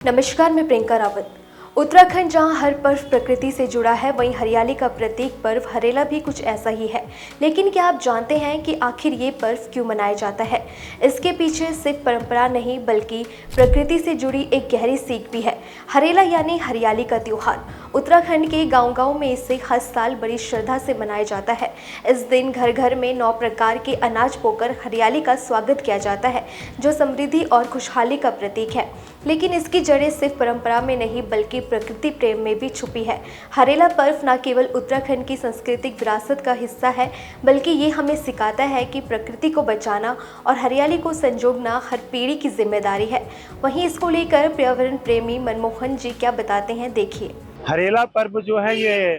नमस्कार, मैं प्रियंका रावत। उत्तराखंड जहां हर पर्व प्रकृति से जुड़ा है, वहीं हरियाली का प्रतीक पर्व हरेला भी कुछ ऐसा ही है। लेकिन क्या आप जानते हैं कि आखिर ये पर्व क्यों मनाया जाता है? इसके पीछे सिर्फ परंपरा नहीं, बल्कि प्रकृति से जुड़ी एक गहरी सीख भी है। हरेला यानी हरियाली का त्योहार। उत्तराखंड के गांव-गांव में इसे हर साल बड़ी श्रद्धा से मनाया जाता है। इस दिन घर घर में 9 प्रकार के अनाज बोकर हरियाली का स्वागत किया जाता है, जो समृद्धि और खुशहाली का प्रतीक है। लेकिन इसकी जड़ें सिर्फ परंपरा में नहीं, बल्कि प्रकृति प्रेम में भी छुपी है। हरेला पर्व न केवल उत्तराखंड की सांस्कृतिक विरासत का हिस्सा है, बल्कि ये हमें सिखाता है कि प्रकृति को बचाना और हरियाली को संजोना हर पीढ़ी की जिम्मेदारी है। वहीं इसको लेकर पर्यावरण प्रेमी मनमोहन जी क्या बताते हैं, देखिए। हरेला पर्व जो है ये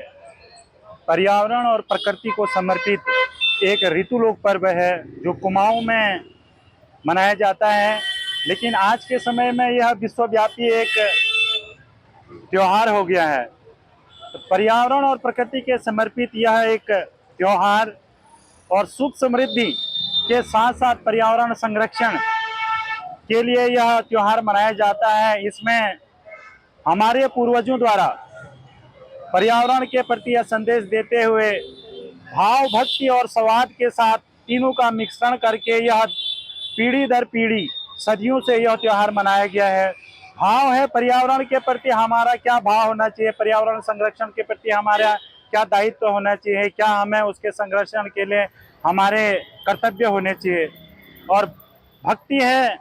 पर्यावरण और प्रकृति को समर्पित एक ऋतुलोक पर्व है जो कुमाऊं में मनाया जाता है। लेकिन आज के समय में यह विश्वव्यापी एक त्योहार हो गया है। तो पर्यावरण और प्रकृति के समर्पित यह एक त्योहार और सुख समृद्धि के साथ साथ पर्यावरण संरक्षण के लिए यह त्योहार मनाया जाता है। इसमें हमारे पूर्वजों द्वारा पर्यावरण के प्रति यह संदेश देते हुए भाव, भक्ति और संवाद के साथ तीनों का मिश्रण करके यह पीढ़ी दर पीढ़ी सदियों से यह त्योहार मनाया गया है। भाव है पर्यावरण के प्रति हमारा क्या भाव होना चाहिए, पर्यावरण संरक्षण के प्रति हमारा क्या दायित्व होना चाहिए, क्या हमें उसके संरक्षण के लिए हमारे कर्तव्य होने चाहिए। और भक्ति है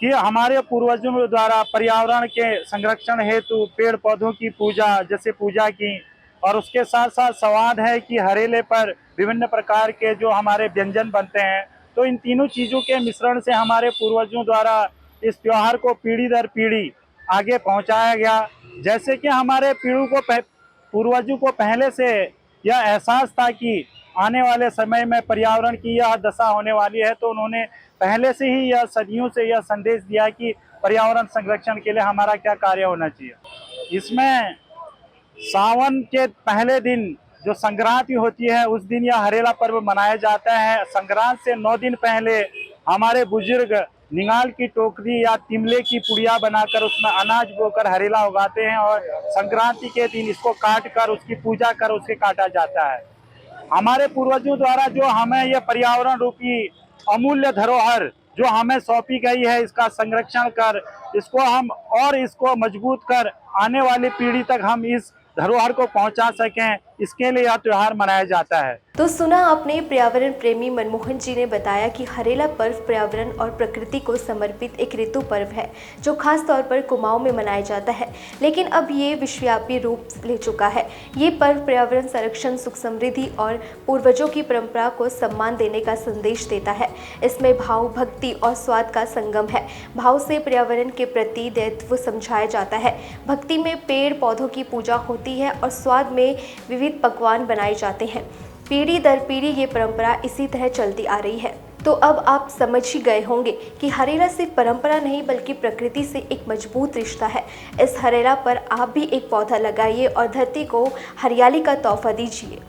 कि हमारे पूर्वजों द्वारा पर्यावरण के संरक्षण हेतु पेड़ पौधों की पूजा जैसे पूजा की। और उसके साथ साथ संवाद है कि हरेले पर विभिन्न प्रकार के जो हमारे व्यंजन बनते हैं, तो इन तीनों चीज़ों के मिश्रण से हमारे पूर्वजों द्वारा इस त्योहार को पीढ़ी दर पीढ़ी आगे पहुंचाया गया। जैसे कि हमारे पूर्वजों को पहले से यह एहसास था कि आने वाले समय में पर्यावरण की यह दशा होने वाली है, तो उन्होंने पहले से ही यह सदियों से यह संदेश दिया कि पर्यावरण संरक्षण के लिए हमारा क्या कार्य होना चाहिए। इसमें सावन के पहले दिन जो संक्रांति होती है, उस दिन यह हरेला पर्व मनाया जाता है। संक्रांत से 9 दिन पहले हमारे बुजुर्ग निगाल की टोकरी या तिमले की पुड़िया बनाकर उसमें अनाज बोकर हरेला उगाते हैं और संक्रांति के दिन इसको काट कर उसकी पूजा कर उसे काटा जाता है। हमारे पूर्वजों द्वारा जो हमें यह पर्यावरण रूपी अमूल्य धरोहर जो हमें सौंपी गई है, इसका संरक्षण कर इसको हम और इसको मजबूत कर आने वाली पीढ़ी तक हम इस धरोहर को पहुंचा सकें, इसके लिए यह त्योहार मनाया जाता है। तो सुना आपने, पर्यावरण प्रेमी मनमोहन जी ने बताया कि हरेला पर्व पर्यावरण और प्रकृति को समर्पित एक ऋतु पर्व है, जो खास तौर पर कुमाऊं में मनाया जाता है। लेकिन अब ये विश्वव्यापी रूप ले चुका है। ये पर्व पर्यावरण संरक्षण, सुख समृद्धि और पूर्वजों की परंपरा को सम्मान देने का संदेश देता है। इसमें भाव, भक्ति और स्वाद का संगम है। भाव से पर्यावरण के प्रति दायित्व समझाया जाता है, भक्ति में पेड़ पौधों की पूजा होती है और स्वाद में विविध पकवान बनाए जाते हैं। पीढ़ी दर पीढ़ी ये परंपरा इसी तरह चलती आ रही है। तो अब आप समझ ही गए होंगे कि हरेला सिर्फ परंपरा नहीं, बल्कि प्रकृति से एक मजबूत रिश्ता है। इस हरेला पर आप भी एक पौधा लगाइए और धरती को हरियाली का तोहफा दीजिए।